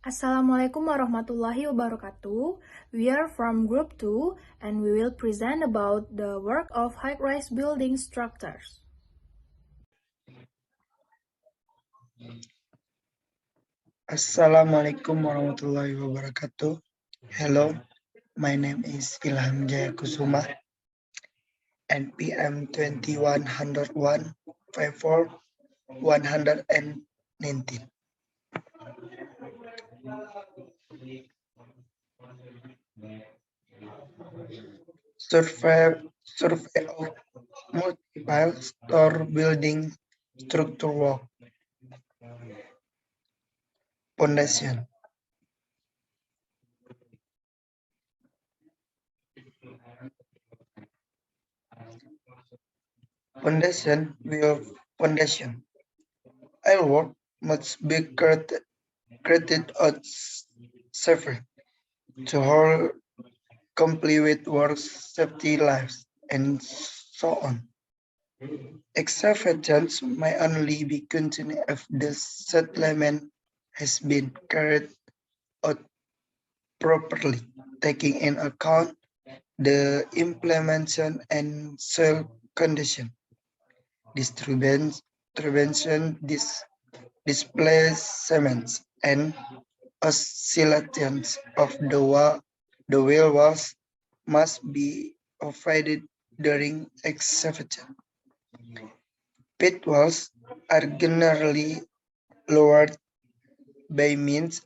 Assalamualaikum warahmatullahi wabarakatuh. We are from Group 2 and we will present about the work of high-rise building structures. Assalamualaikum warahmatullahi wabarakatuh. Hello, my name is Ilham Jaya Kusuma, NPM 2101 54 119. Survey of multiple store building structure work. Foundation. Foundation. Work must be created at safira to hold complete with work safety lives and so on. Excavations may only be continued if the settlement has been carried out properly, taking in account the implementation and soil condition, disturbance, displacements, and oscillations of the wheel walls must be avoided during excavation. Pit walls are generally lowered by means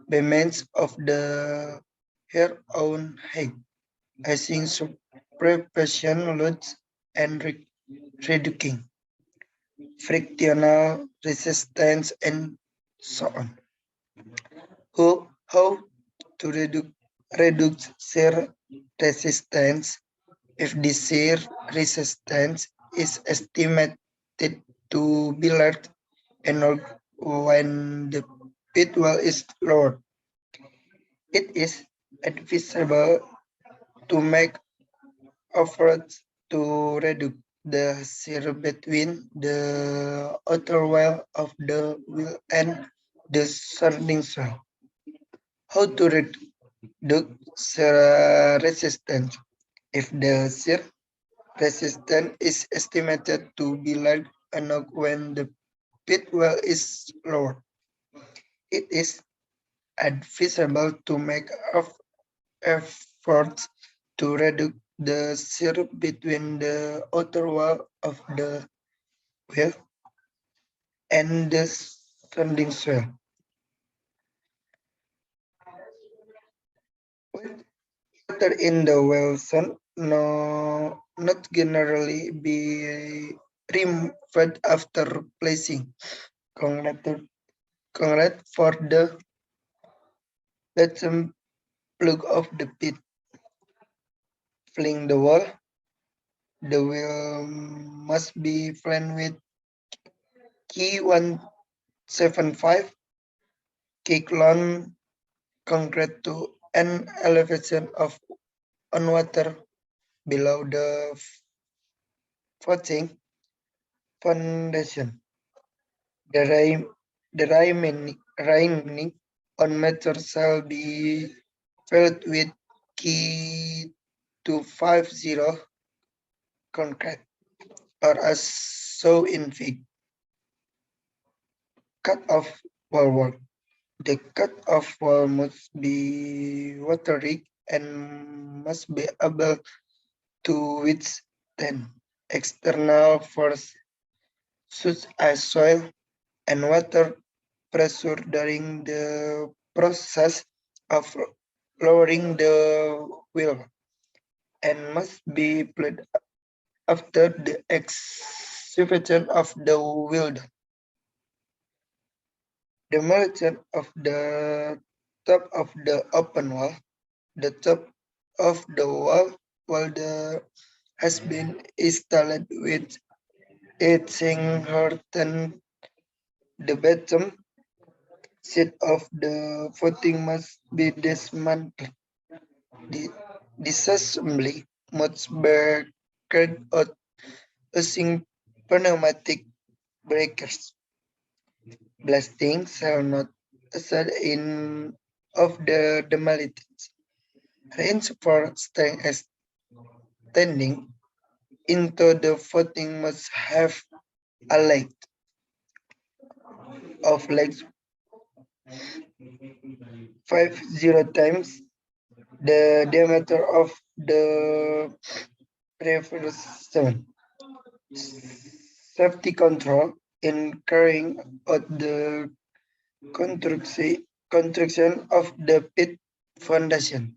of the hair own height, using superposition loads and reducing frictional resistance and so on. How to reduce shear resistance? If the shear resistance is estimated to be large and when the pit wall is lowered, it is advisable to make efforts to reduce the shear between the outer wall of the wheel and the surrounding soil. How to reduce shear resistance? If the shear resistance is estimated to be large enough when the pit wall is lowered, it is advisable to make efforts to reduce the shear between the outer wall of the wheel and the surrounding soil. Water in the well should not generally be removed after placing concrete for the bottom plug of the pit. Filling the wall, the wheel must be flanked with key 175 Kiklon concrete to an elevation of on water below the footing foundation. The remaining on meter shall be filled with key 250 concrete or as so in fig. Cut off wall work. The cut-off wall must be water-rich and must be able to withstand external forces such as soil and water pressure during the process of lowering the wheel and must be applied after the excavation of the wheel. Demolition of the top of the open wall. The top of the wall has been installed with its curtain. The bottom sheet of the footing must be dismantled. The disassembly must be carried out using pneumatic breakers. Blasting shall not set in of the demolitions. Range for standing into the footing must have a length of legs 50 times the diameter of the previous 7. Safety control in carrying out the construction of the pit foundation.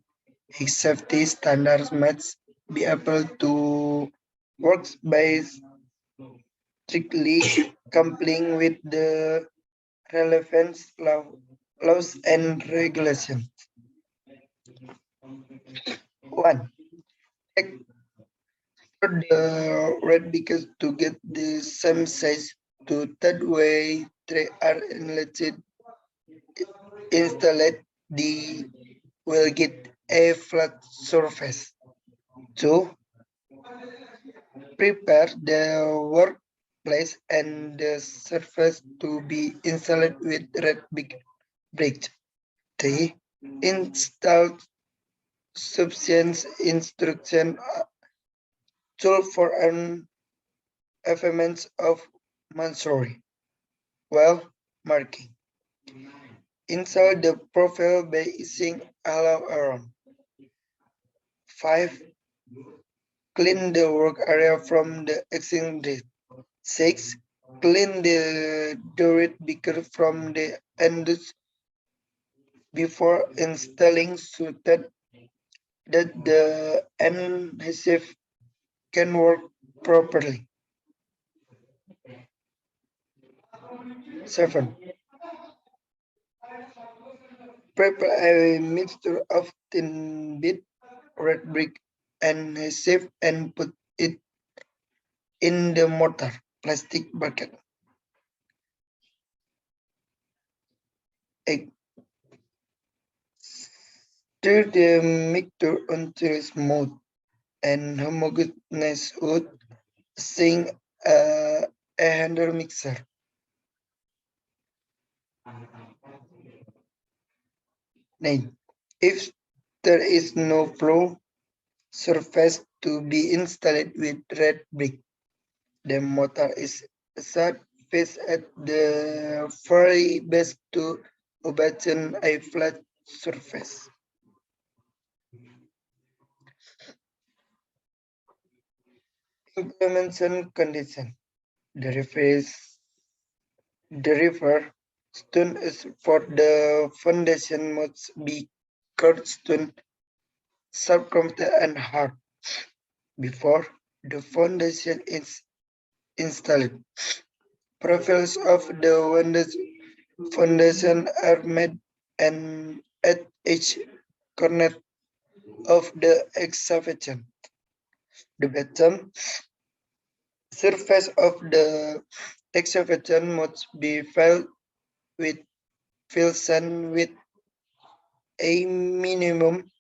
Its safety standards must be able to work by strictly complying with the relevant laws and regulations. 1. Check the red because to get the same size to third way tray are installed the will get a flat surface. 2. Prepare the workplace and the surface to be installed with red bricks. 3. Install sufficient instruction tool for an FMS of Mansory. Well, marking. Insert the profile by using allow around. 5. Clean the work area from the existing dirt. 6. Clean the dirt beaker from the ends before installing so that the adhesive can work properly. 7. Prepare a mixture of thin bit, red brick, and adhesive and put it in the mortar plastic bucket. 8. Stir the mixture until smooth and homogeneous wood, using a hand mixer. 9. If there is no floor surface to be installed with red brick, the mortar is set face at the very base to obtain a flat surface. Implementation condition. The river stone is for the foundation must be cut stone, circumference and hard before the foundation is installed. Profiles of the foundation are made and at each corner of the excavation. The bottom surface of the excavation must be filled with sand with a minimum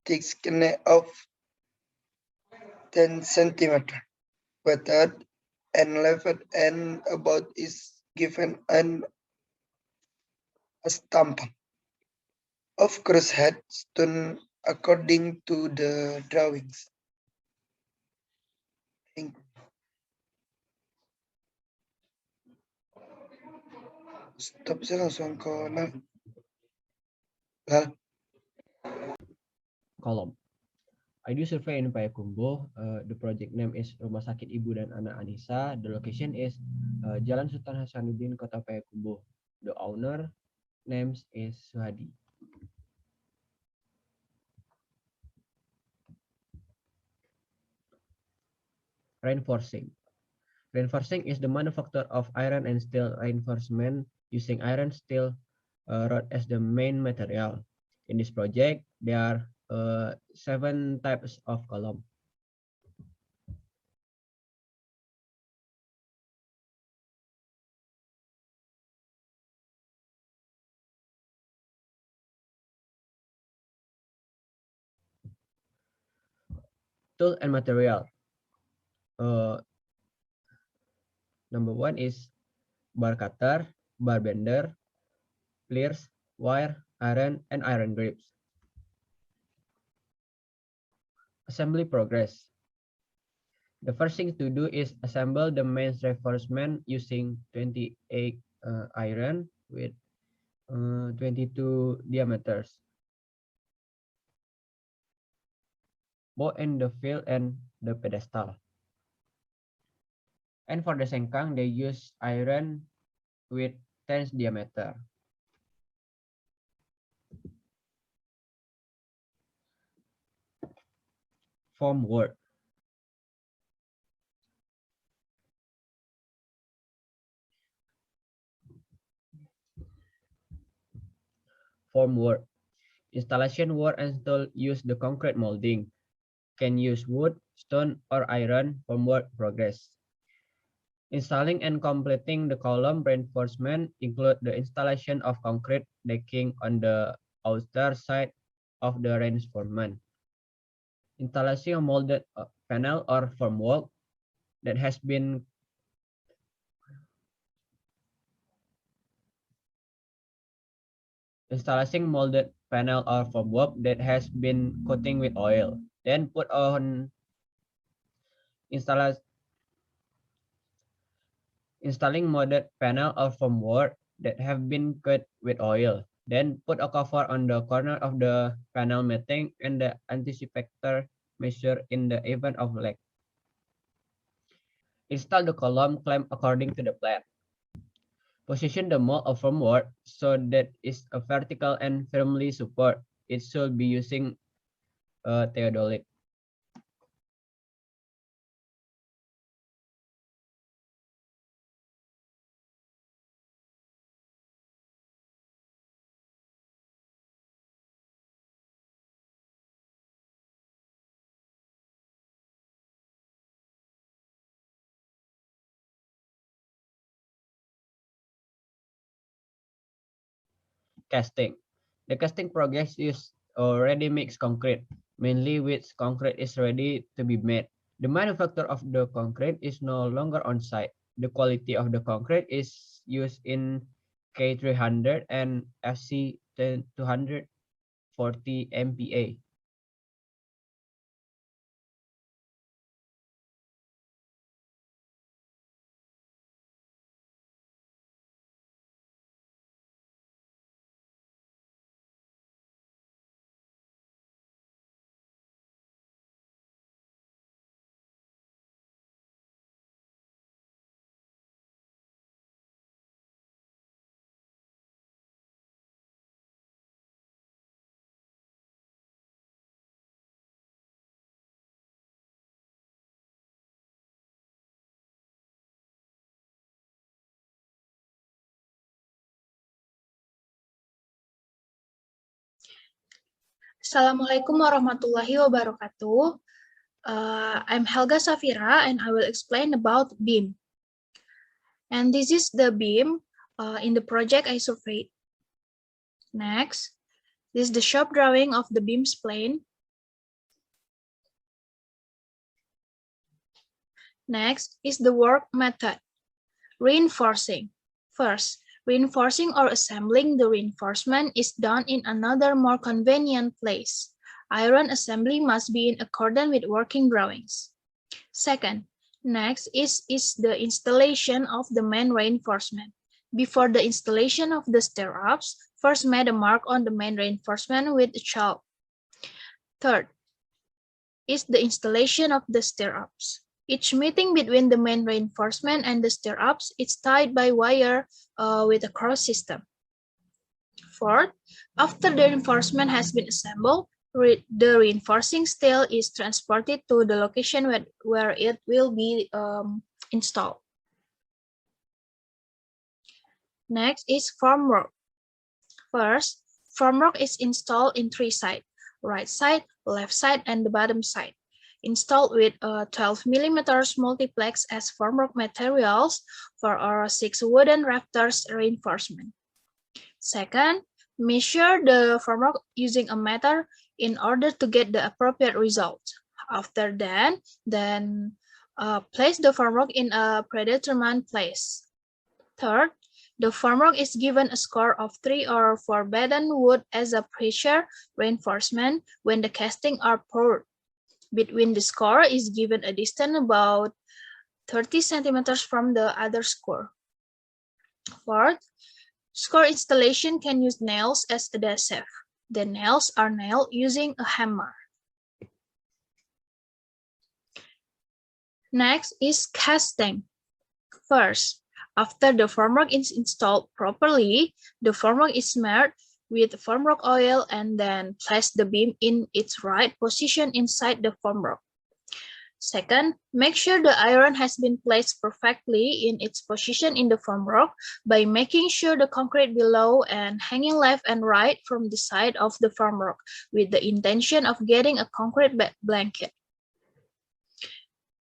thickness of 10 cm. Wetted and left and about is given an a stamp of crosshead stone according to the drawings. Stop saya langsung ke Lal. Kolom. I do survey in Payakumbuh. The project name is Rumah Sakit Ibu dan Anak Anissa. The location is Jalan Sultan Hasanuddin, Kota Payakumbuh. The owner names is Suhadi. Reinforcing. Reinforcing is the manufacture of iron and steel reinforcement using iron steel rod as the main material. In this project, there are 7 types of column. Tool and material. Number 1 is bar cutter, bar bender, pliers, wire, iron, and iron grips. Assembly progress. The first thing to do is assemble the main reinforcement using 28 iron with 22 diameters, both in the field and the pedestal. And for the sengkang, they use iron with 10 diameter. Formwork. Formwork. Installation work and still use the concrete molding. Can use wood, stone, or iron. Formwork progress. Installing and completing the column reinforcement include the installation of concrete decking on the outer side of the reinforcement. Installation of molded panel or formwork that has been molded panel or formwork that has been coating with oil. Then put on installing molded panel or formwork that have been cut with oil. Then put a cover on the corner of the panel matting and the anticipator measure in the event of leak. Install the column clamp according to the plan. Position the mold of formwork so that it's a vertical and firmly support. It should be using a theodolite. Casting. The casting progress is already mixed concrete, mainly which concrete is ready to be made. The manufacture of the concrete is no longer on site. The quality of the concrete is used in K300 and FC 240 MPa. Assalamualaikum warahmatullahi wabarakatuh. I'm Helga Safira and I will explain about beam. And this is the beam in the project I surveyed. Next, this is the shop drawing of the beam's plane. Next is the work method. Reinforcing. First, reinforcing or assembling the reinforcement is done in another more convenient place. Iron assembly must be in accordance with working drawings. Second, next is the installation of the main reinforcement. Before the installation of the stirrups, first made a mark on the main reinforcement with chalk. Third is the installation of the stirrups. Each meeting between the main reinforcement and the stirrups is tied by wire with a cross system. Fourth, after the reinforcement has been assembled, the reinforcing steel is transported to the location where it will be installed. Next is formwork. First, formwork is installed in three sides: right side, left side, and the bottom side. Installed with 12 mm multiplex as formwork materials for our 6 wooden rafters reinforcement. Second, measure the formwork using a meter in order to get the appropriate result. After that, place the formwork in a predetermined place. Third, The formwork is given a score of 3 or 4 batten wood as a pressure reinforcement when the castings are poured. Between the score is given a distance about 30 centimeters from the other score. Fourth, score installation can use nails as adhesive. The nails are nailed using a hammer. Next is casting. First, after the formwork is installed properly, the formwork is smeared with formwork oil and then place the beam in its right position inside the formwork. Second, make sure the iron has been placed perfectly in its position in the formwork by making sure the concrete below and hanging left and right from the side of the formwork with the intention of getting a concrete blanket.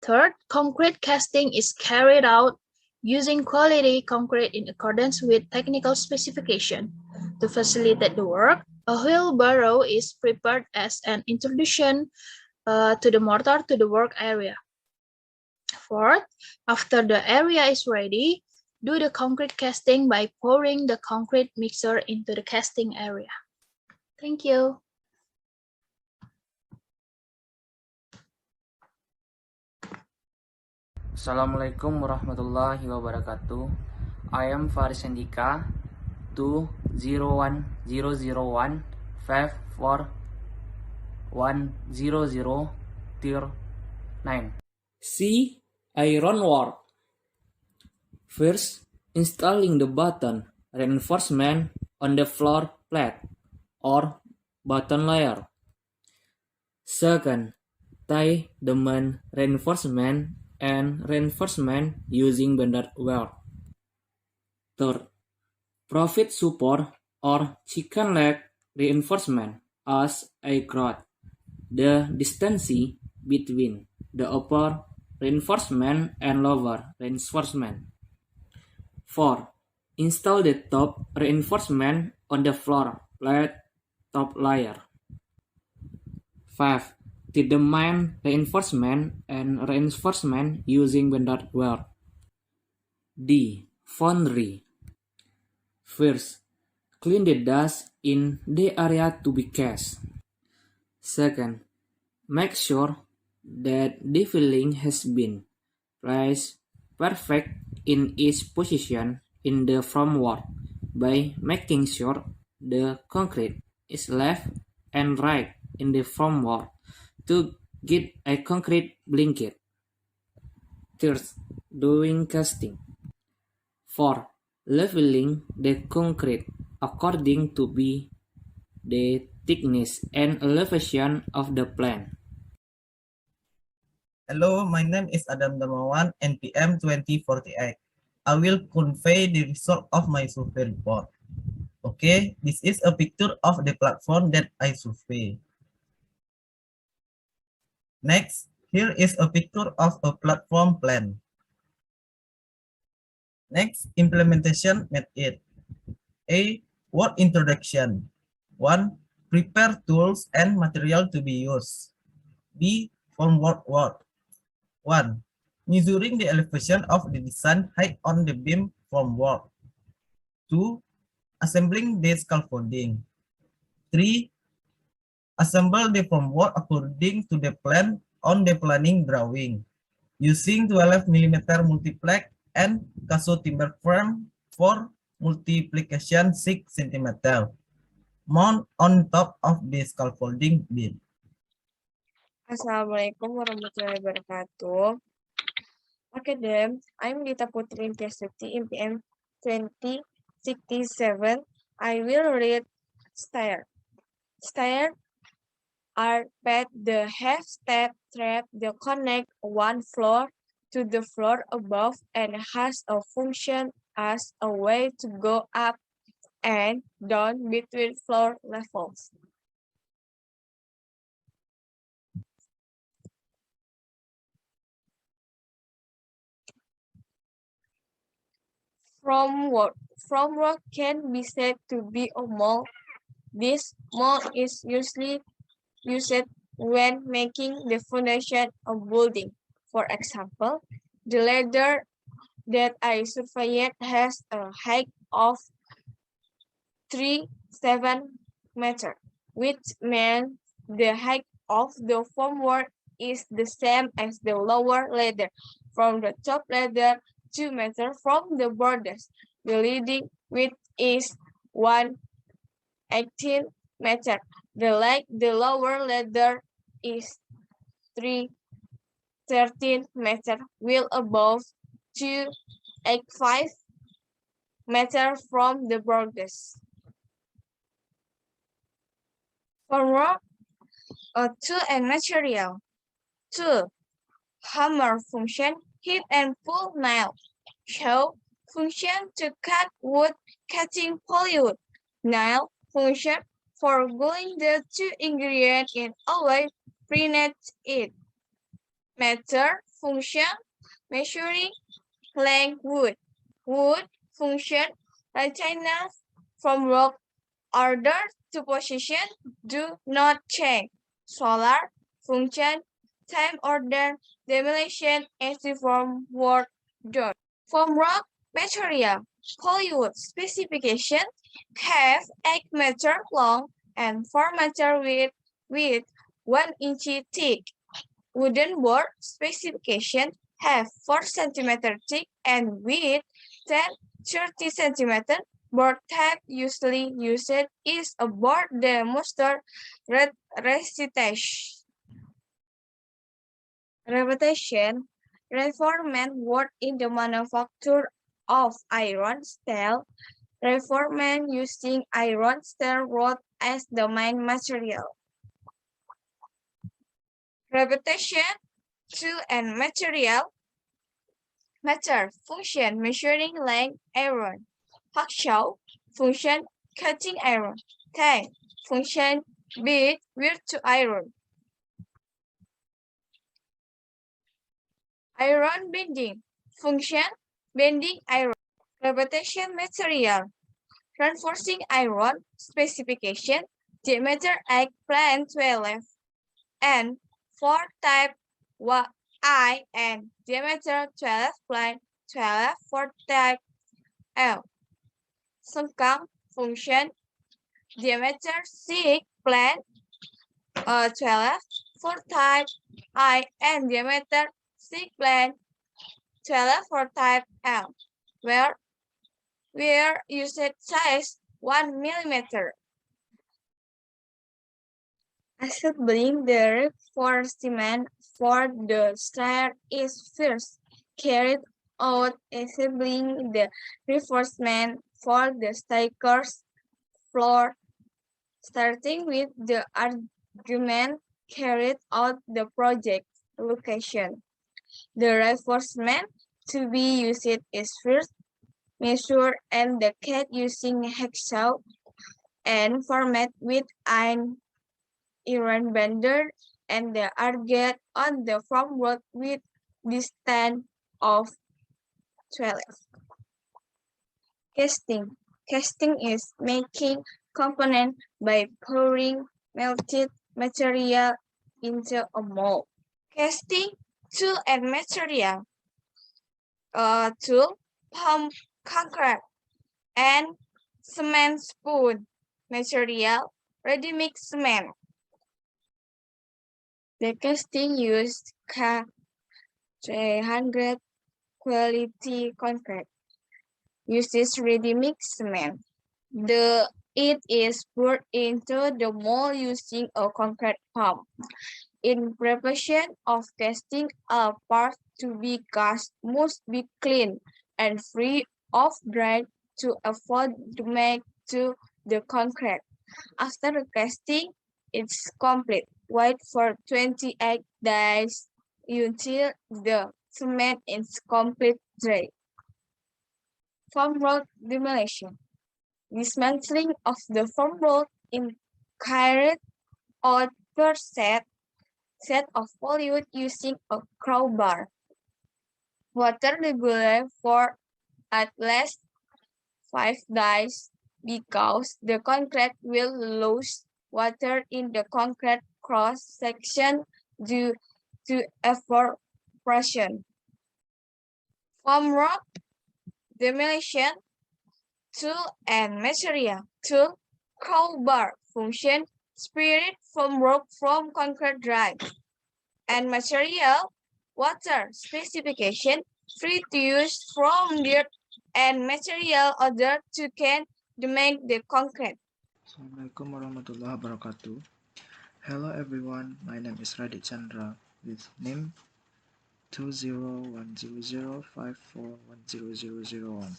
Third, concrete casting is carried out using quality concrete in accordance with technical specification. To facilitate the work, a wheelbarrow is prepared as an introduction to the mortar to the work area. Fourth, after the area is ready, do the concrete casting by pouring the concrete mixture into the casting area. Thank you. Assalamualaikum warahmatullahi wabarakatuh. I am Faris Hendika 20100154100 tier 9. C. Ironwork. First, installing the button reinforcement on the floor plate or button layer. Second, tie the main reinforcement and reinforcement using bonded wire. Third, provide support or chicken leg reinforcement as a grout. The distance between the upper reinforcement and lower reinforcement. 4. Install the top reinforcement on the floor plate top layer. 5. Tie the main reinforcement and reinforcement using bonded wire. D. Foundry. First, clean the dust in the area to be cast. Second, make sure that the filling has been placed perfect in its position in the formwork by making sure the concrete is left and right in the formwork to get a concrete blanket. Third, doing casting. 4. Leveling the concrete according to the thickness and elevation of the plan. Hello, my name is Adam Darmawan, NPM 2048. I will convey the result of my survey report. Okay, this is a picture of the platform that I survey. Next, here is a picture of a platform plan. Next, implementation method. A. Work introduction. 1. Prepare tools and material to be used. B. Formwork work. 1. Measuring the elevation of the design height on the beam formwork. 2. Assembling the scaffolding. 3. Assemble the formwork according to the plan on the planning drawing, using 12 mm multiplex and Caso timber frame for multiplication 6 cm. Mount on top of the scaffolding beam. Assalamualaikum warahmatullahi wabarakatuh. Okay then, I'm Putri Nintiastuti, MPM 2067. I will read stair. Stair are paid the half-step thread that connect one floor to the floor above and has a function as a way to go up and down between floor levels. Formwork can be said to be a mold. This mold is usually used when making the foundation of building. For example, the ladder that I surveyed has a height of 3.7 meters, which means the height of the formwork is the same as the lower ladder from the top ladder 2 meters from the borders. The leading width is 118 meters. The lower ladder is 313 meters, while above 285 meters from the borders. Formwork, tool and material. Tool, hammer function, hit and pull nail. Show function to cut wood, cutting polywood. Nail function for gluing the two ingredients in a way, pre-net it. Meter function, measuring length wood. Wood function, rectangles from rock order to position do not change. Solar function, time order, demolition as the formwork done. Formwork material, polywood specification, have 8 meters long and 4 meters width 1 inch thick. Wooden board specification have 4 centimeters thick and width 30 centimeters. Board type usually used is a board demonstrator repetition, reinforcement work in the manufacture of iron, steel, reinforcement using iron, steel rod as the main material. Repetition, tool and material. Matter, function, measuring length, iron. Hacksaw, function, cutting iron. Tang, function, bead, wear to iron. Iron bending, function, bending iron. Repetition material, reinforcing iron, specification, diameter 8 plan 12 and 4 type I and diameter 12 plan 12 4 type L. Sengkang function, diameter 6 plan 12 4 type I and diameter 6 plan 12 4 type L, where used size 1 millimeter. Assembling the reinforcement for the stair is first carried out. Assembling the reinforcement for the staircase floor, starting with the argument carried out the project location. The reinforcement to be used is first measured and the cut using hacksaw and format with an iron bender and the target on the formwork with distance of 12. Casting. Casting is making component by pouring melted material into a mold. Casting, tool and material. Tool, pump, concrete, and cement spoon. Material, ready-mix cement. The casting used K300 quality concrete. Uses ready-mix cement. It is poured into the mold using a concrete pump. In preparation of casting, a part to be cast must be clean and free of dirt to avoid damage to the concrete. After the casting is complete, wait for 28 days until the cement is complete dry. Formwork demolition. Dismantling of the formwork in carried out per set of polywood using a crowbar. Water regular for at least 5 days because the concrete will lose water in the concrete cross section due to evaporation. Formwork demolition. Tool and material. Tool, crowbar, function, spirit from rope from concrete drive. And material, water, specification, free to use from dirt and material other to can to make the concrete. Assalamualaikum warahmatullahi wabarakatuh. Hello everyone, my name is Candra with name 2010054100001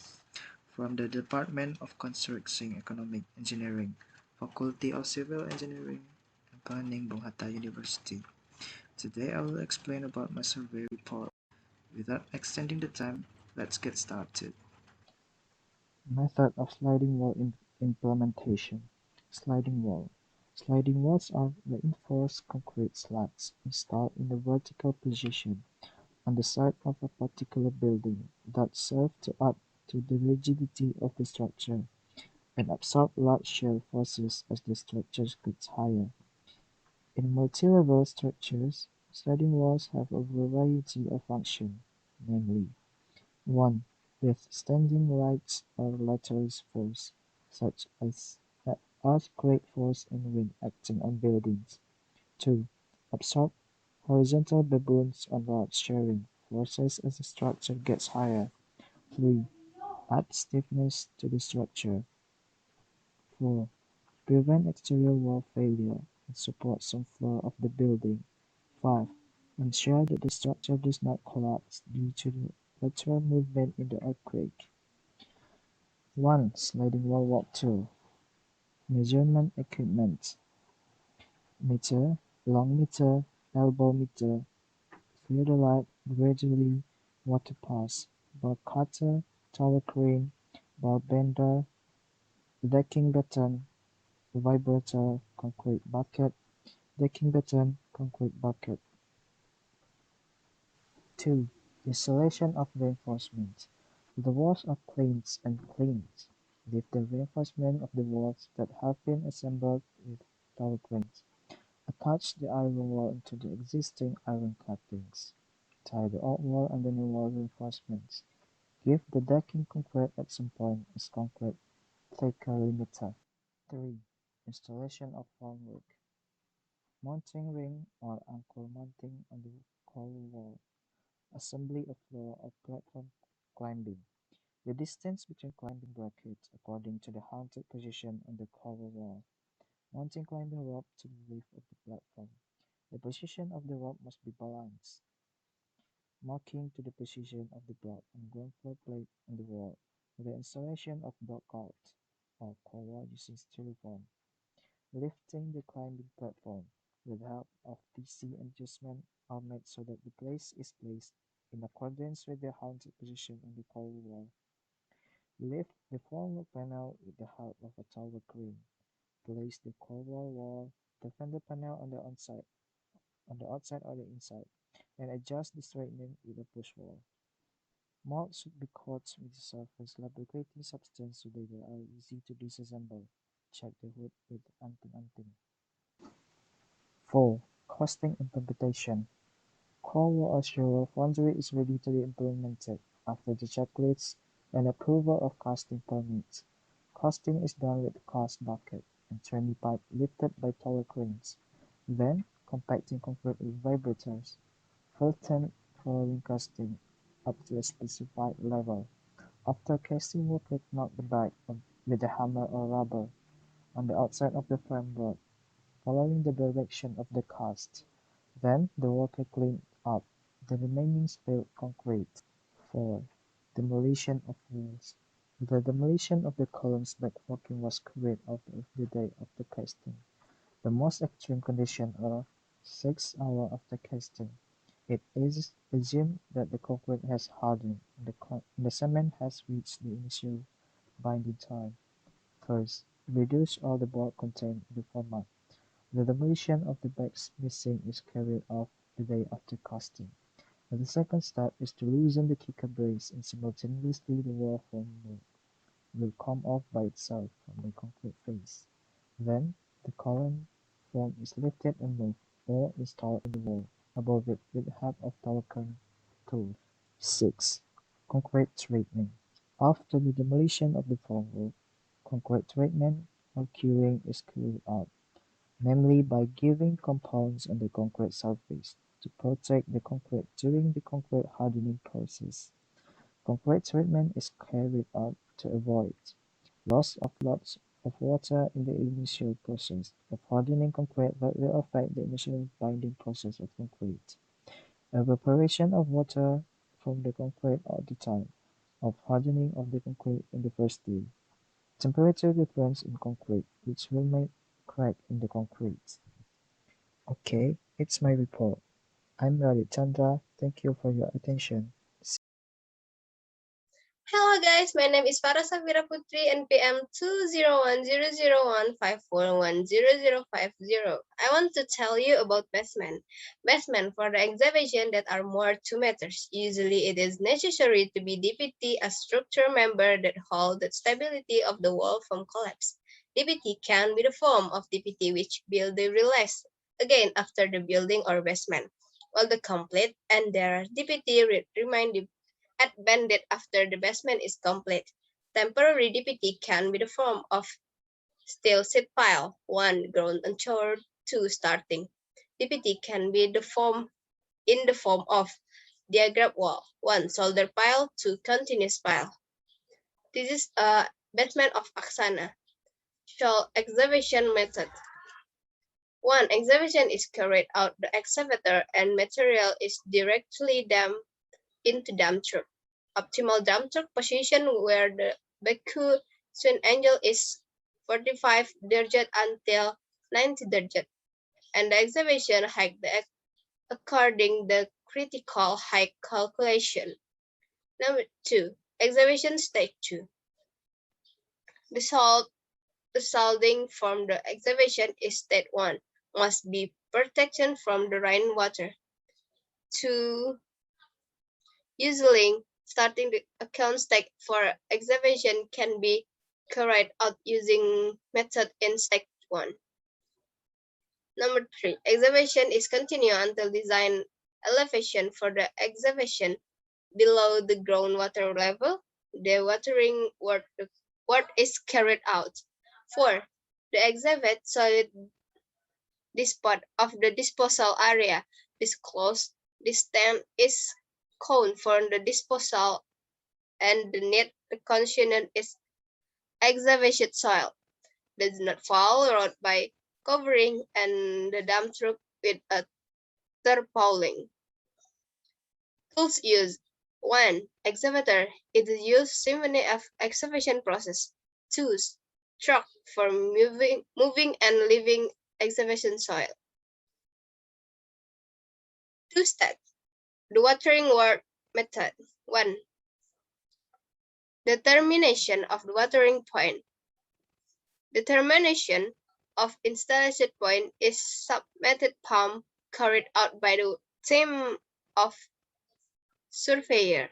from the Department of Construction Economic Engineering, Faculty of Civil Engineering and Planning, Bung Hatta University. Today I will explain about my survey report. Without extending the time, let's get started. Method of sliding wall implementation. Sliding wall. Sliding walls are reinforced concrete slats installed in a vertical position on the side of a particular building that serve to add to the rigidity of the structure and absorb large shear forces as the structure gets higher. In multi-level structures, sliding walls have a variety of functions, namely: 1. Withstanding right or lateral force, such as earthquake force and wind acting on buildings. 2. Absorb horizontal baboons on large shearing forces as the structure gets higher. 3. Add stiffness to the structure. 4. Prevent exterior wall failure and support some floor of the building. 5. Ensure that the structure does not collapse due to the lateral movement in the earthquake. 1. Sliding wall walkthrough. Measurement equipment: meter, long meter, elbow meter, theodolite, gradually, water pass, bar cutter, tower crane, bar bender, decking baton, vibrator, concrete bucket, decking baton, concrete bucket. 2. Installation of reinforcement. The walls are planed and planed. Leave the reinforcement of the walls that have been assembled with tower cranes. Attach the iron wall into the existing iron claddings. Tie the old wall and the new wall reinforcements. Give the decking concrete at some point as concrete thicker limiter. 3. Installation of formwork. Mounting ring or anchor mounting on the core wall. Assembly of floor or platform climbing. The distance between climbing brackets according to the haunted position on the core wall. Mounting climbing rope to the roof of the platform. The position of the rope must be balanced. Marking to the position of the block and ground floor plate on the wall. The installation of block out or core wall using styrofoam. Lifting the climbing platform with help of TC adjustment are made so that the place is placed in accordance with the haunted position on the core wall. Lift the formwork panel with the help of a tower crane. Place the core wall, the fender panel on the outside or the inside, and adjust the straightening with a push wall. Molds should be coated with the surface lubricating substance so they are easy to disassemble. Check the hood with anting-anting. 4. Costing implementation. Core wall assurer foundry is ready to be implemented after the checklist and approval of casting permits. Casting is done with the cast bucket and tranny pipe lifted by tower cranes. Then, compacting concrete with vibrators. Full temp following casting up to a specified level. After casting, workers knock the back with a hammer or rubber on the outside of the framework, following the direction of the cast. Then the worker cleaned up the remaining spilled concrete. 4. Demolition of walls. The demolition of the columns by working was carried out the day of the casting. The most extreme conditions are 6 hours after casting. It is assumed that the concrete has hardened and the cement has reached the initial binding time. First, reduce all the board contained in the format. The demolition of the bags missing is carried out the day after casting. And the second step is to loosen the kicker brace and simultaneously the wall formwork will come off by itself from the concrete face. Then, the column form is lifted and moved or installed in the wall above it with the help of tower crane tool. 6. Concrete straightening. After the demolition of the formwork, concrete treatment or curing is carried out, namely by giving compounds on the concrete surface to protect the concrete during the concrete hardening process. Concrete treatment is carried out to avoid loss of lots of water in the initial process of hardening concrete that will affect the initial binding process of concrete. Evaporation of water from the concrete at the time of hardening of the concrete in the first day. Temperature difference in concrete, which will make crack in the concrete. Okay, it's my report. I'm Candra. Thank you for your attention. Hello guys, my name is Farras Putri NPM 2010015410050. I want to tell you about basement. Basement for the excavation that are more 2 meters. Usually it is necessary to be DPT, a structure member that hold the stability of the wall from collapse. DPT can be the form of DPT which build the release again after the building or basement. While the complete and their DPT remain banded after the basement is complete. Temporary DPT can be the form of steel sheet pile, 1 ground onshore, 2 starting. DPT can be in the form of diagram wall, 1 solder pile, 2 continuous pile. This is a basement of Aksana. Show excavation method. 1. Excavation is carried out the excavator and material is directly dumped into dump truck. Optimal dump truck position where the Baku swing angle is 45 derajat until 90 derajat, and the excavation height according the critical height calculation. Number 2. Excavation stage 2. The sounding from the excavation is stage 1 must be protection from the rainwater. 2. Usually, starting the account stake for excavation can be carried out using method in step 1. Number 3. Excavation is continued until design elevation for the excavation below the groundwater level. The watering work is carried out. 4. The excavate solid spot of the disposal area is closed. This time is count for the disposal and the net condition is excavation soil. Does not fall road by covering and the dump truck with a tarpaulin. Tools used. 1. Excavator. It is used simply of excavation process. 2. Truck for moving and leaving excavation soil. 2 steps. The watering work method. 1. Determination of the watering point. Determination of installation point is submitted pump carried out by the team of surveyor.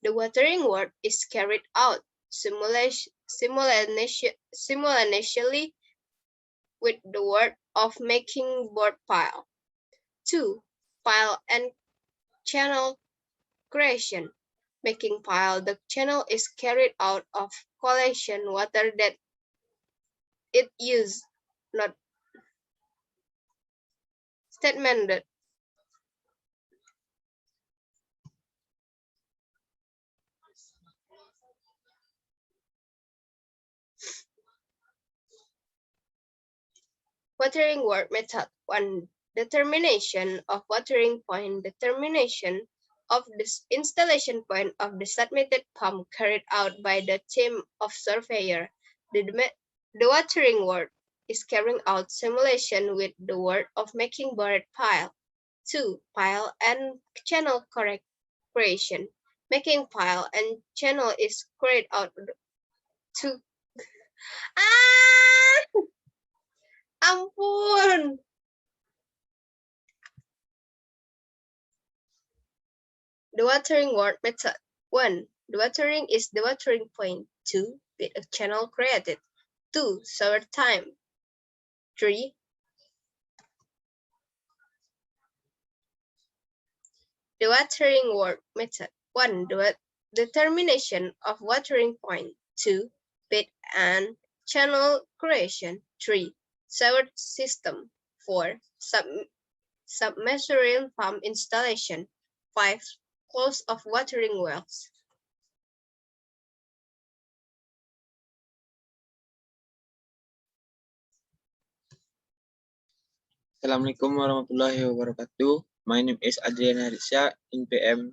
The watering work is carried out simultaneously with the work of making board pile. 2. Pile and channel creation. Making pile, the channel is carried out of collection water that it used, not statement. Watering work method. 1. Determination of watering point. Determination of the installation point of the submitted pump carried out by the team of surveyor. The watering work is carrying out simulation with the work of making board pile. 2. Pile and channel creation. Making pile and channel is carried out to ampun. The watering work method. 1. The watering is the watering point. 2. With a channel created. 2. Shower time. 3. The watering work method. 1. Determination of watering point. 2. Pit and channel creation. 3. Sewer system. 4. Submersible pump installation. 5. Close of watering wells. Assalamualaikum warahmatullahi wabarakatuh. My name is Adrian Harytsyah in PM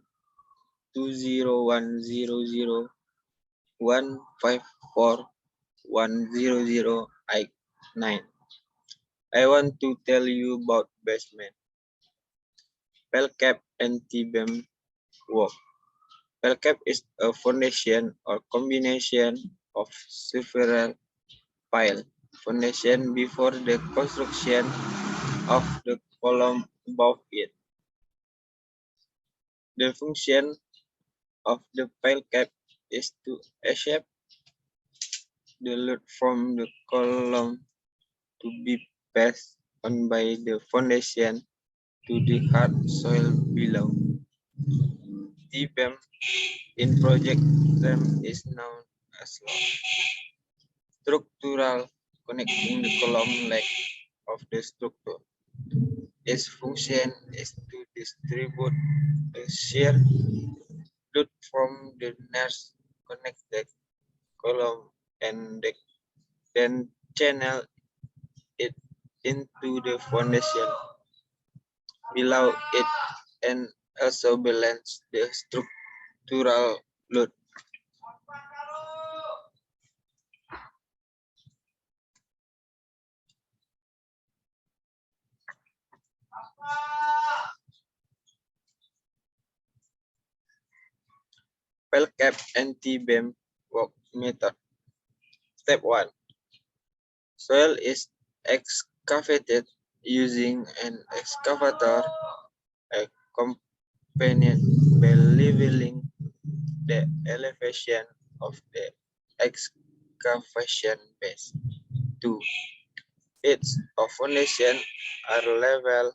20100154100I9. I want to tell you about basement, Pelcap and T-beam work. Pelcap is a foundation or combination of several pile foundation before the construction of the column above it. The function of the pile cap is to accept the load from the column to be passed on by the foundation to the hard soil below. T-beam in project term is known as law. Structural connecting the column leg of the structure. Its function is to distribute the shear load from the nearest connected column and then channel it into the foundation below it and also balance the structural load. Pelcap and T-beam work method. Step 1. Soil is excavated using an excavator, accompanied by leveling the elevation of the excavation base. 2. Pits of foundation are leveled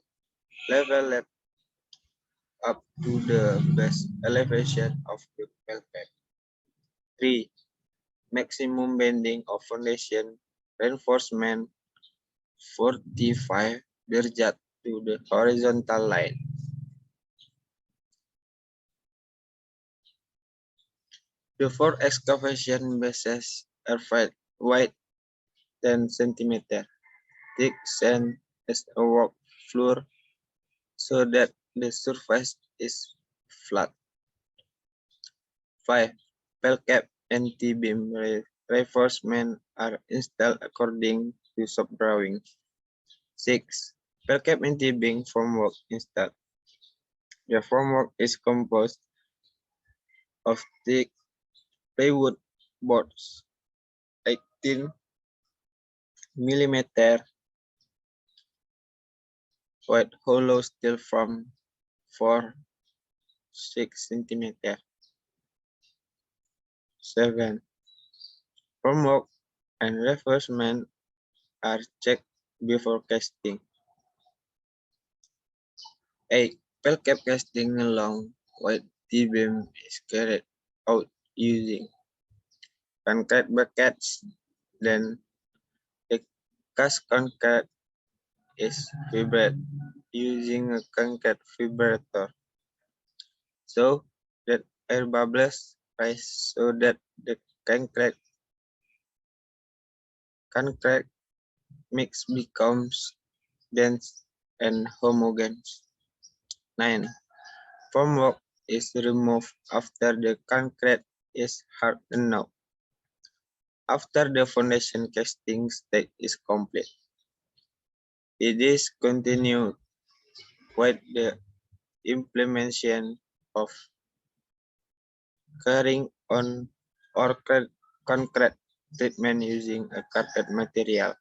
up to the base elevation of the pelcap. 3. Maximum bending of foundation reinforcement 45 derajat to the horizontal line. The 4 excavation bases are wide 10 cm thick sand as a work floor so that the surface is flat. 5. Pelcap and T-beam reinforcement are installed according to sub-drawing. 6. Pelcap and T-beam formwork installed. The formwork is composed of thick plywood boards, 18 mm wide hollow steel frame 6 cm. 7. Formwork and reinforcement are checked before casting. 8. Pelcap casting along wide T-beam is carried out using concrete buckets. Then the cast concrete is vibrated using a concrete vibrator so that air bubbles rise so that the concrete mix becomes dense and homogeneous. 9. Formwork is removed after the concrete is hard enough. After the foundation casting stage is complete, it is continued with the implementation of carrying on or concrete treatment using a carpet material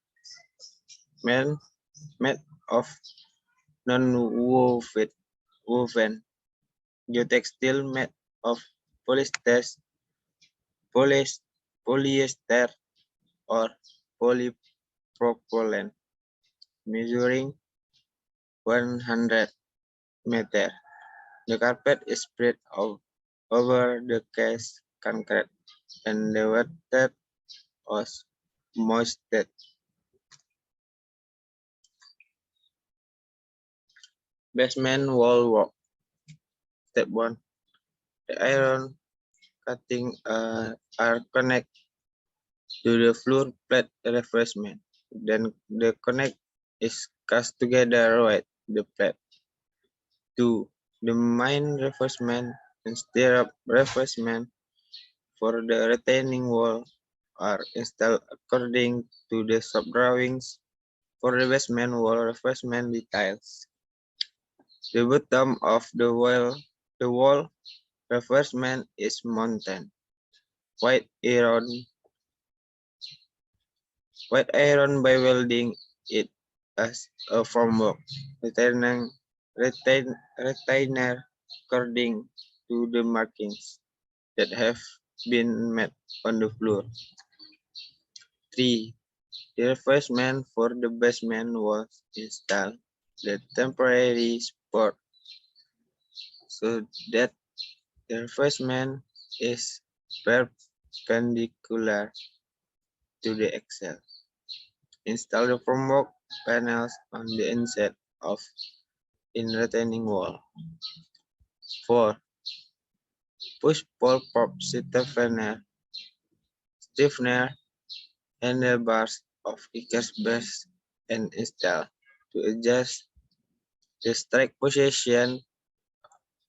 made of non-woven geotextile made of polyester or polypropylene measuring 100 meter. The carpet is spread out over the cast concrete, and the water was moistened. Basement wall work. Step 1. The iron cutting are connected to the floor plate reinforcement. Then the connect is cast together with the plate. 2. The main reinforcement and stirrup reinforcement for the retaining wall are installed according to the sub-drawings for the basement wall reinforcement details. The bottom of the wall reinforcement is mounted white iron by welding it as a formwork retainer according to the markings that have been made on the floor. 3. The reinforcement for the basement was installed the temporary support so that the reinforcement is perpendicular to the axle. Install the formwork panels on the inside of in retaining wall. 4. Push-pull prop stiffener handlebars of kickers base and install to adjust the strike position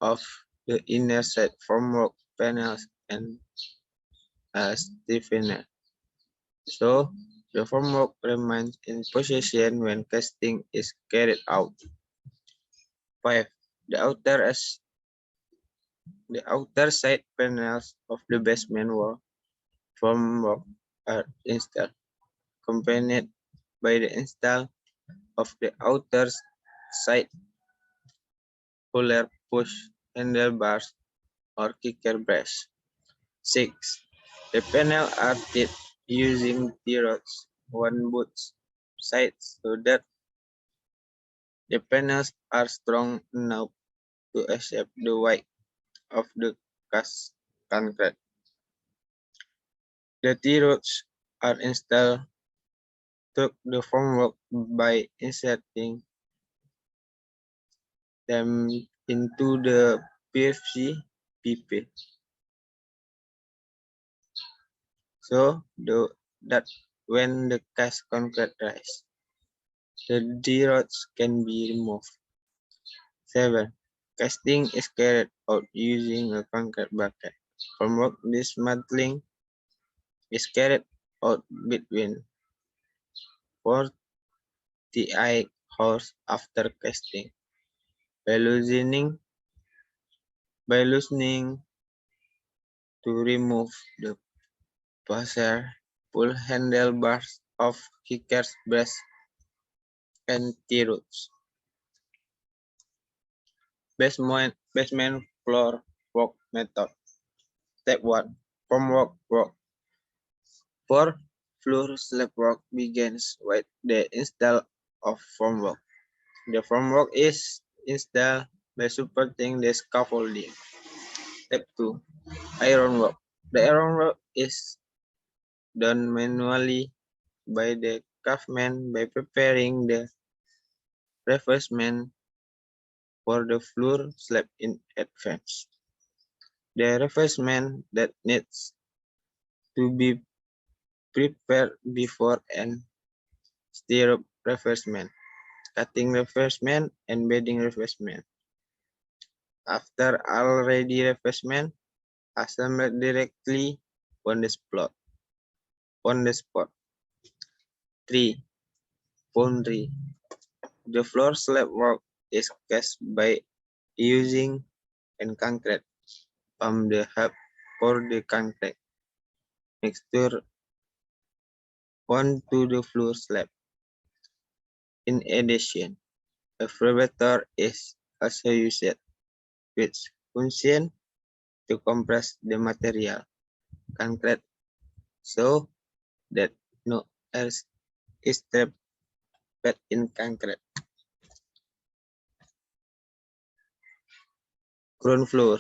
of the inner side formwork panels and stiffener. So the formwork remains in position when casting is carried out. 5. The outer side panels of the basement wall formwork are installed, accompanied by the install of the outer side puller push handlebars or kicker brace. 6. The panel are tipped using T-rods on both sides so that the panels are strong enough to accept the weight of the cast concrete. The T-rods are installed to the formwork by inserting them into the PVC PP. So that when the cast concrete rise, the T-rods can be removed. 7. Casting is carried out using a concrete bucket. Formwork dismantling is carried out between 48 hours after casting by loosening to remove the pusher pull handlebars of kickers brace and T-rods. Basement floor work method. Step 1. Formwork work. For floor slab work begins with the install of formwork. The formwork is installed by supporting the scaffolding. Step 2. Ironwork. The ironwork is done manually by the craftsman by preparing the reinforcement for the floor slab in advance. The reinforcement that needs to be prepared before and stirrup reinforcement, cutting reinforcement, and bedding reinforcement. After already reinforcement, assembled directly on the spot. 3. Foundry. The floor slab work is cast by using and concrete from the hub for the concrete mixture onto the floor slab. In addition, a fabricator is also used, which functions to compress the material, concrete, so that no air is trapped in concrete. Ground floor.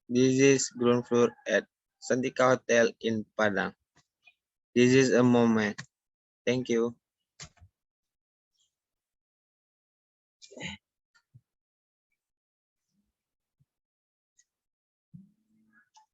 This is ground floor at Hendika Hotel in Padang. This is a moment. Thank you.